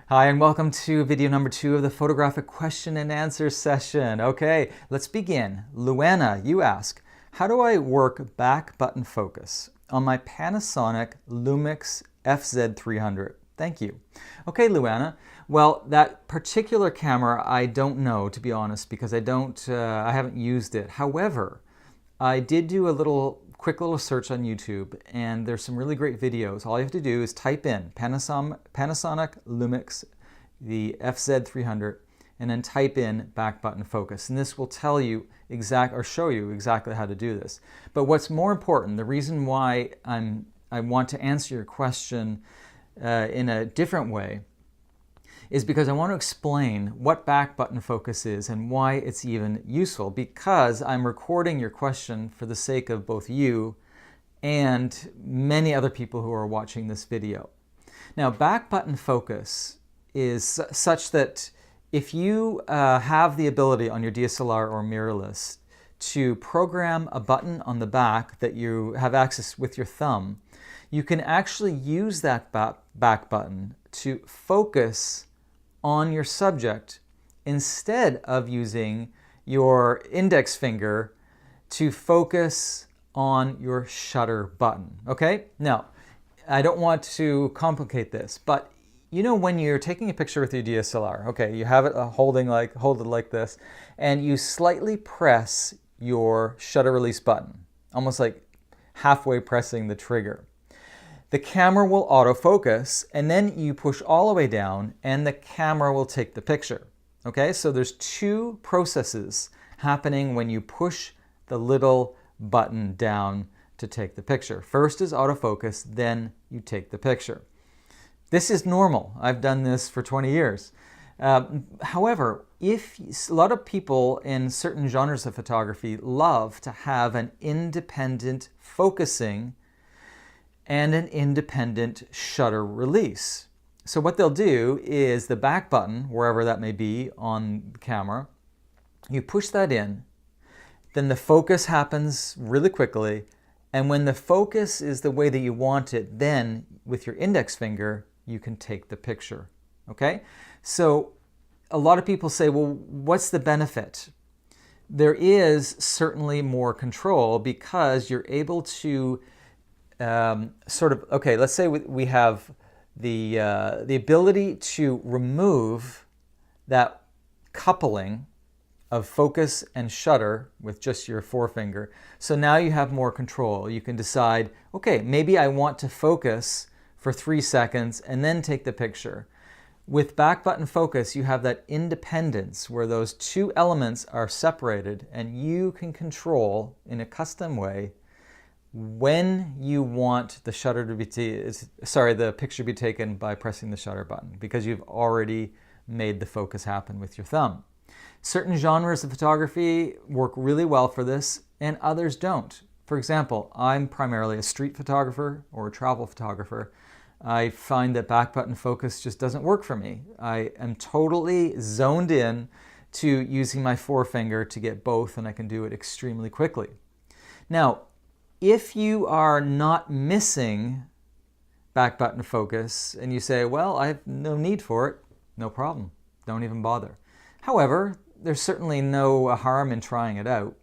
Hi, and welcome to video number 2 of the photographic question and answer session. Okay, let's begin. Luana, you ask, how do I work back button focus on my Panasonic Lumix FZ300? Thank you. Okay, Luana. Well, that particular camera, I don't know, to be honest, because I haven't used it. However, I did do a quick little search on YouTube, and there's some really great videos. All you have to do is type in Panasonic Lumix, the FZ300, and then type in back button focus. And this will tell you show you exactly how to do this. But what's more important, the reason why I want to answer your question in a different way is because I want to explain what back button focus is and why it's even useful, because I'm recording your question for the sake of both you and many other people who are watching this video. Now, back button focus is such that if you have the ability on your DSLR or mirrorless to program a button on the back that you have access with your thumb, you can actually use that back button to focus on your subject instead of using your index finger to focus on your shutter button. Okay? Now, I don't want to complicate this, but you know when you're taking a picture with your DSLR, okay, you have it hold it like this, and you slightly press your shutter release button, almost like halfway pressing the trigger. The camera will autofocus, and then you push all the way down and the camera will take the picture. Okay, so there's two processes happening when you push the little button down to take the picture. First is autofocus, then you take the picture. This is normal. I've done this for 20 years. However, a lot of people in certain genres of photography love to have an independent focusing and an independent shutter release. So what they'll do is the back button, wherever that may be on the camera, you push that in, then the focus happens really quickly, and when the focus is the way that you want it, then with your index finger, you can take the picture. Okay? So a lot of people say, well, what's the benefit? There is certainly more control because you're able to let's say we have the ability to remove that coupling of focus and shutter with just your forefinger. So now you have more control. You can decide, okay, maybe I want to focus for 3 seconds and then take the picture. With back button focus, you have that independence where those two elements are separated, and you can control in a custom way when you want the the picture to be taken by pressing the shutter button, because you've already made the focus happen with your thumb. Certain genres of photography work really well for this, and others don't. For example, I'm primarily a street photographer or a travel photographer. I find that back button focus just doesn't work for me. I am totally zoned in to using my forefinger to get both, and I can do it extremely quickly. Now, if you are not missing back button focus and you say, well, I have no need for it, no problem. Don't even bother. However, there's certainly no harm in trying it out.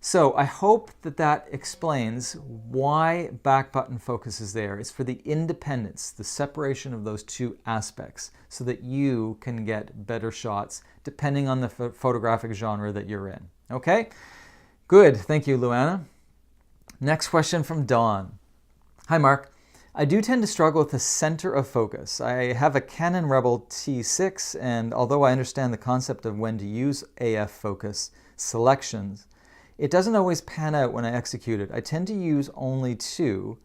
So I hope that explains why back button focus is there. It's for the independence, the separation of those two aspects, so that you can get better shots depending on the photographic genre that you're in. Okay? Good. Thank you, Luana. Next question from Dawn. Hi, Mark. I do tend to struggle with the center of focus. I have a Canon Rebel T6, and although I understand the concept of when to use AF focus selections, it doesn't always pan out when I execute it. I tend to use only 2,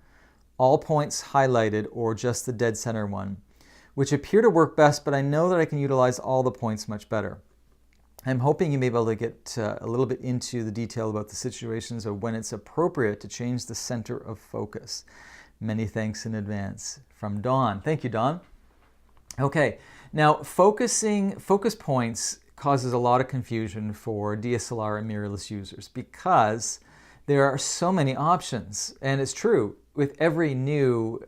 all points highlighted or just the dead center one, which appear to work best, but I know that I can utilize all the points much better. I'm hoping you may be able to get a little bit into the detail about the situations of when it's appropriate to change the center of focus. Many thanks in advance. From Dawn. Thank you, Dawn. Okay, now focus points causes a lot of confusion for DSLR and mirrorless users because there are so many options. And it's true, with every new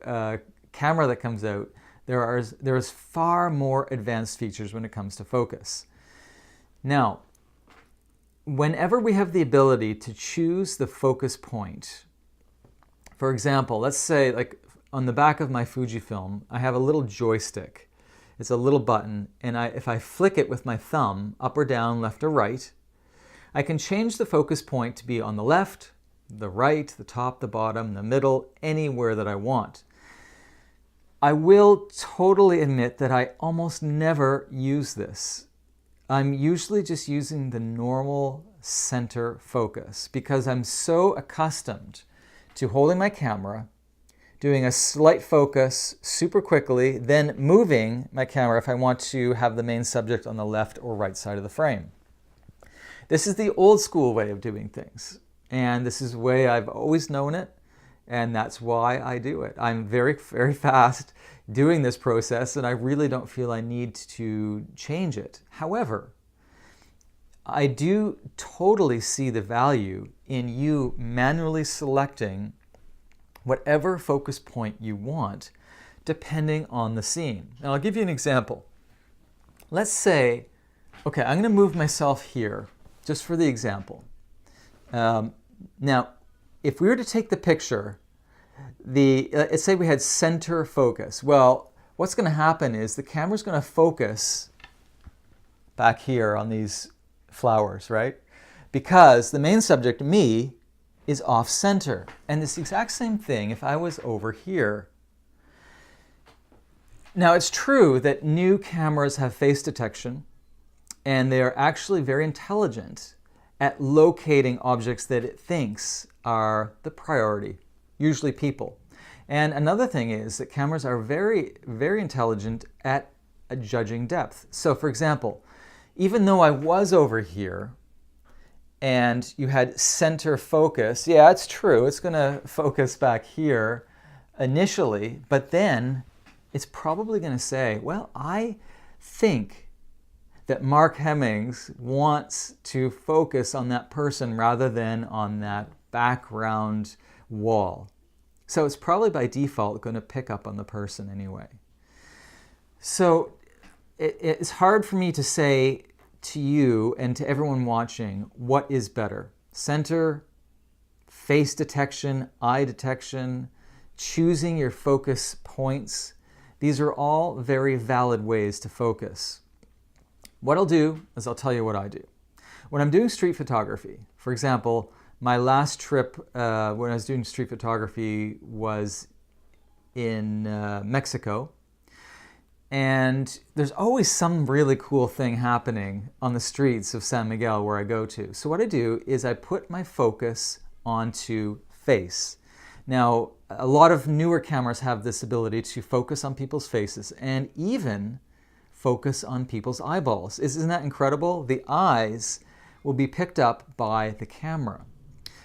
camera that comes out, There's far more advanced features when it comes to focus. Now, whenever we have the ability to choose the focus point, for example, let's say like on the back of my Fujifilm, I have a little joystick. It's a little button, and if I flick it with my thumb, up or down, left or right, I can change the focus point to be on the left, the right, the top, the bottom, the middle, anywhere that I want. I will totally admit that I almost never use this. I'm usually just using the normal center focus because I'm so accustomed to holding my camera, doing a slight focus super quickly, then moving my camera if I want to have the main subject on the left or right side of the frame. This is the old school way of doing things, and this is the way I've always known it, and that's why I do it. I'm very, very fast doing this process, and I really don't feel I need to change it. However, I do totally see the value in you manually selecting whatever focus point you want, depending on the scene. Now, I'll give you an example. Let's say, okay, I'm going to move myself here, just for the example. Now, if we were to take the picture, let's say we had center focus. Well, what's going to happen is the camera's going to focus back here on these flowers, right? Because the main subject, me, is off center. And it's the exact same thing if I was over here. Now, it's true that new cameras have face detection, and they are actually very intelligent at locating objects that it thinks are the priority, usually people. And another thing is that cameras are very, very intelligent at judging depth. So for example, even though I was over here and you had center focus, yeah, it's true, it's going to focus back here initially, but then it's probably going to say, well, I think that Mark Hemmings wants to focus on that person rather than on that background wall. So it's probably by default going to pick up on the person anyway. So it's hard for me to say to you and to everyone watching what is better. Center, face detection, eye detection, choosing your focus points. These are all very valid ways to focus. What I'll do is I'll tell you what I do. When I'm doing street photography, for example, my last trip when I was doing street photography was in Mexico. And there's always some really cool thing happening on the streets of San Miguel where I go to. So what I do is I put my focus onto face. Now, a lot of newer cameras have this ability to focus on people's faces and even focus on people's eyeballs. Isn't that incredible? The eyes will be picked up by the camera.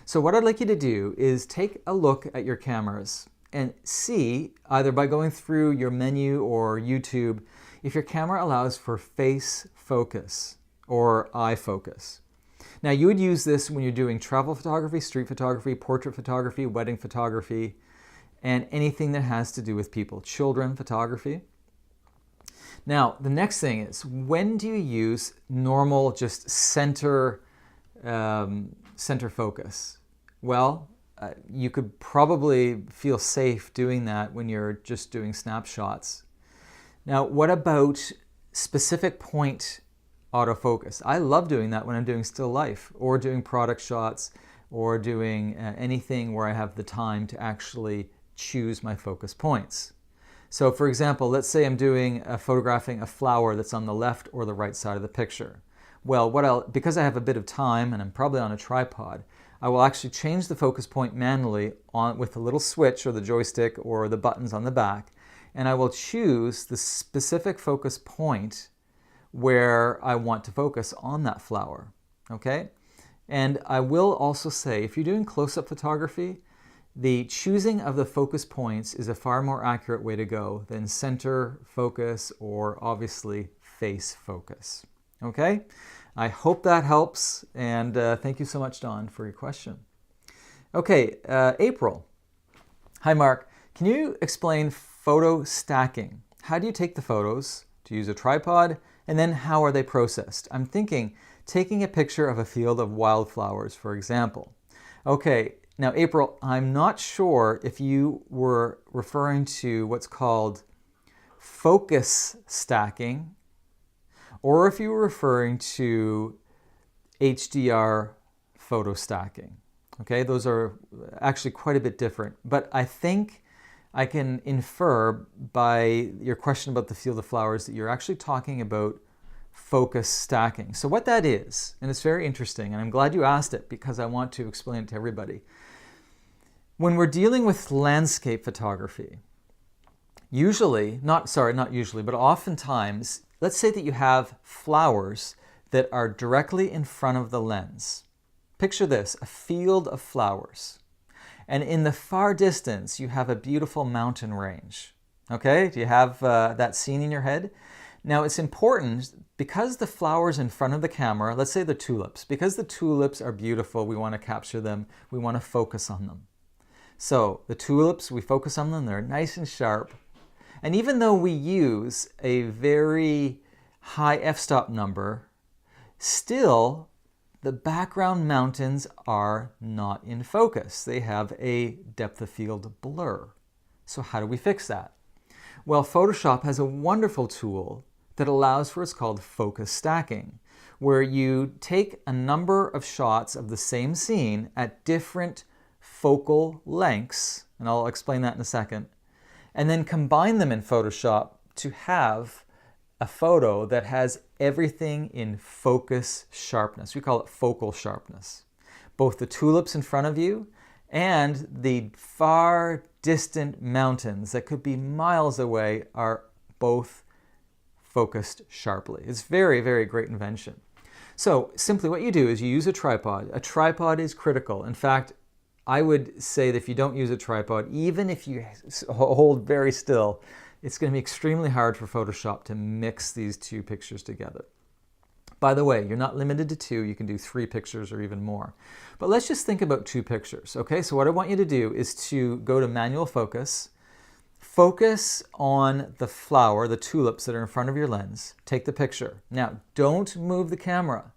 So what I'd like you to do is take a look at your cameras and see, either by going through your menu or YouTube, if your camera allows for face focus or eye focus. Now, you would use this when you're doing travel photography, street photography, portrait photography, wedding photography, and anything that has to do with people, children photography. Now, the next thing is, when do you use normal, just center focus? Well, you could probably feel safe doing that when you're just doing snapshots. Now, what about specific point autofocus? I love doing that when I'm doing still life or doing product shots or doing anything where I have the time to actually choose my focus points. So for example, let's say I'm photographing a flower that's on the left or the right side of the picture. Well, because I have a bit of time and I'm probably on a tripod, I will actually change the focus point manually with a little switch or the joystick or the buttons on the back, and I will choose the specific focus point where I want to focus on that flower, okay? And I will also say, if you're doing close-up photography, the choosing of the focus points is a far more accurate way to go than center focus or obviously face focus, okay? I hope that helps, and thank you so much, Don, for your question. Okay, April. Hi, Mark. Can you explain photo stacking? How do you take the photos? Do you use a tripod? And then how are they processed? I'm thinking taking a picture of a field of wildflowers, for example. Okay, now April, I'm not sure if you were referring to what's called focus stacking or if you were referring to HDR photo stacking. Okay, those are actually quite a bit different, but I think I can infer by your question about the field of flowers that you're actually talking about focus stacking. So what that is, and it's very interesting, and I'm glad you asked it because I want to explain it to everybody. When we're dealing with landscape photography, not usually, but oftentimes, let's say that you have flowers that are directly in front of the lens. Picture this, a field of flowers. And in the far distance, you have a beautiful mountain range. Okay, do you have that scene in your head? Now it's important, because the flowers in front of the camera, let's say the tulips, because the tulips are beautiful, we want to capture them, we want to focus on them. So the tulips, we focus on them, they're nice and sharp. And even though we use a very high f-stop number, still the background mountains are not in focus. They have a depth of field blur. So how do we fix that? Well, Photoshop has a wonderful tool that allows for what's called focus stacking, where you take a number of shots of the same scene at different focal lengths, and I'll explain that in a second, and then combine them in Photoshop to have a photo that has everything in focus sharpness. We call it focal sharpness. Both the tulips in front of you and the far distant mountains that could be miles away are both focused sharply. It's very, very great invention. So simply what you do is you use a tripod. A tripod is critical. In fact, I would say that if you don't use a tripod, even if you hold very still, it's going to be extremely hard for Photoshop to mix these two pictures together. By the way, you're not limited to 2. You can do 3 pictures or even more. But let's just think about 2 pictures, okay? So what I want you to do is to go to manual focus, focus on the flower, the tulips that are in front of your lens. Take the picture. Now, don't move the camera.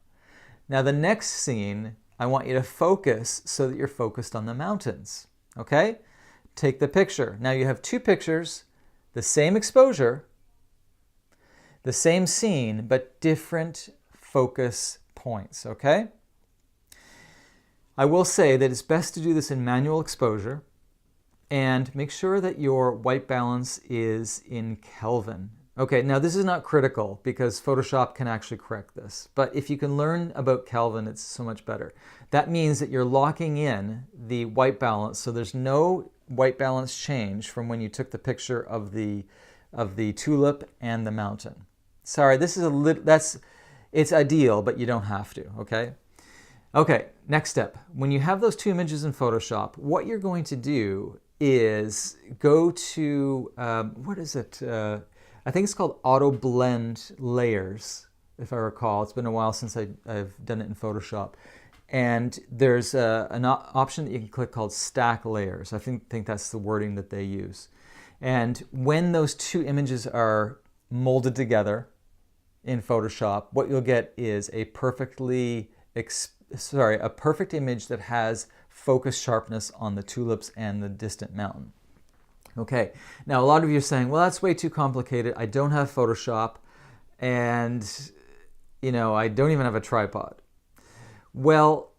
Now, the next scene, I want you to focus so that you're focused on the mountains, okay? Take the picture. Now, you have 2 pictures, the same exposure, the same scene, but different focus points, okay? I will say that it's best to do this in manual exposure and make sure that your white balance is in Kelvin. Okay, now this is not critical because Photoshop can actually correct this, but if you can learn about Kelvin, it's so much better. That means that you're locking in the white balance, so there's no white balance change from when you took the picture of the tulip and the mountain. Sorry, this is it's ideal, but you don't have to, okay? Okay, next step. When you have those 2 images in Photoshop, what you're going to do is go to, what is it? I think it's called Auto Blend Layers, if I recall. It's been a while since I've done it in Photoshop. And there's an option that you can click called Stack Layers. I think that's the wording that they use. And when those 2 images are molded together in Photoshop, what you'll get is a perfect image that has focus sharpness on the tulips and the distant mountain. Okay, now a lot of you are saying, well, that's way too complicated. I don't have Photoshop and, I don't even have a tripod. Well,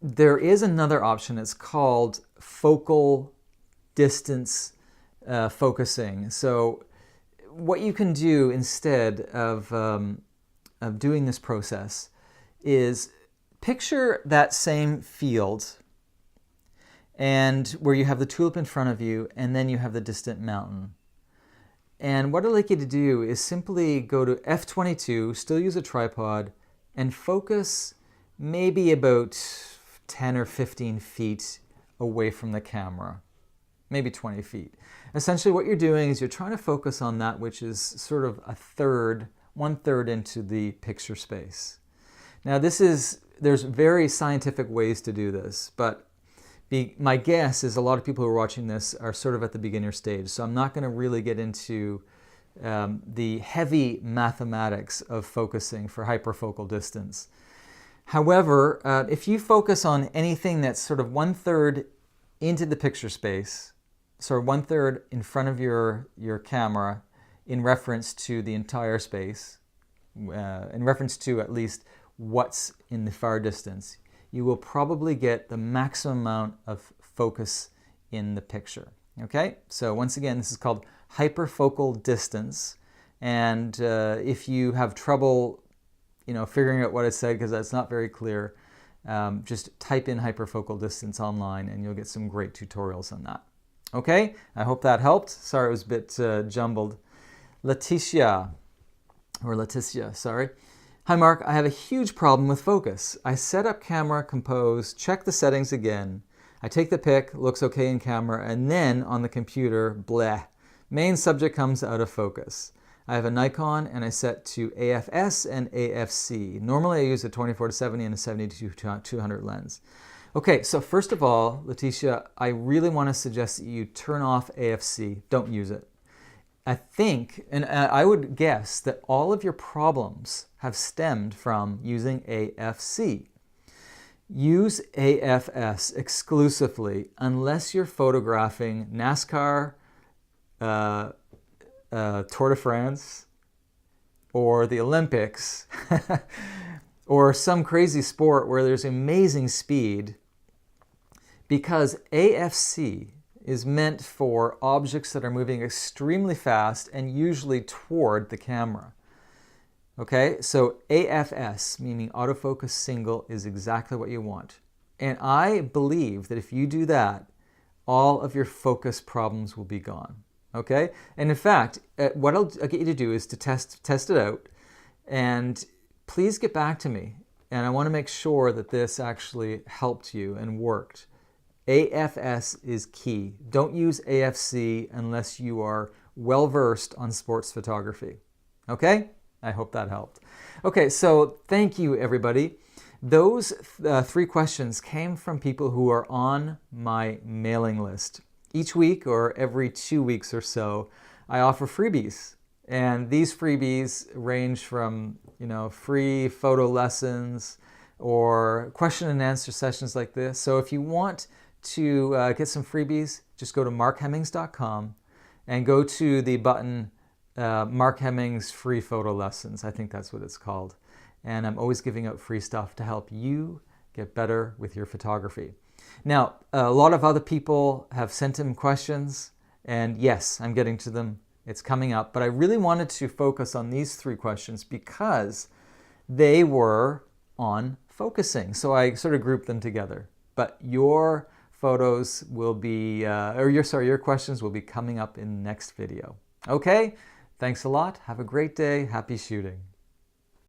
there is another option. It's called focal distance focusing. So what you can do instead of doing this process is picture that same field and where you have the tulip in front of you and then you have the distant mountain. And what I'd like you to do is simply go to F22, still use a tripod, and focus maybe about 10 or 15 feet away from the camera, maybe 20 feet. Essentially what you're doing is you're trying to focus on that which is sort of 1/3 into the picture space. Now there's very scientific ways to do this, but my guess is a lot of people who are watching this are sort of at the beginner stage, so I'm not going to really get into the heavy mathematics of focusing for hyperfocal distance. However, if you focus on anything that's sort of 1/3 into the picture space, so 1/3 in front of your camera in reference to the entire space, in reference to at least what's in the far distance, you will probably get the maximum amount of focus in the picture. Okay, so once again, this is called hyperfocal distance, and if you have trouble figuring out what it said because that's not very clear, just type in hyperfocal distance online and you'll get some great tutorials on that. Okay, I hope that helped. Sorry, it was a bit jumbled. Leticia, sorry. Hi Mark, I have a huge problem with focus. I set up camera, compose, check the settings again. I take the pic, looks okay in camera, and then on the computer, bleh. Main subject comes out of focus. I have a Nikon and I set to AFS and AFC. Normally I use a 24-70 and a 70-200 lens. Okay, so first of all, Leticia, I really want to suggest that you turn off AFC. Don't use it. I think, and I would guess, that all of your problems have stemmed from using AFC. Use AFS exclusively unless you're photographing NASCAR, Tour de France, or the Olympics, or some crazy sport where there's amazing speed, because AFC is meant for objects that are moving extremely fast and usually toward the camera. Okay, so AFS, meaning autofocus single, is exactly what you want. And I believe that if you do that, all of your focus problems will be gone. Okay, and in fact, what I'll get you to do is to test it out, and please get back to me. And I want to make sure that this actually helped you and worked. AFS is key. Don't use AFC unless you are well versed on sports photography. Okay? I hope that helped. Okay, so thank you everybody. Those 3 questions came from people who are on my mailing list. Each week or every 2 weeks or so, I offer freebies. And these freebies range from, free photo lessons or question and answer sessions like this. So if you want to get some freebies, just go to markhemmings.com and go to the button Mark Hemmings Free Photo Lessons. I think that's what it's called. And I'm always giving out free stuff to help you get better with your photography. Now, a lot of other people have sent in questions, and yes, I'm getting to them. It's coming up. But I really wanted to focus on these 3 questions because they were on focusing. So I sort of grouped them together. But your photos will be, your questions will be coming up in the next video. Okay, thanks a lot. Have a great day. Happy shooting.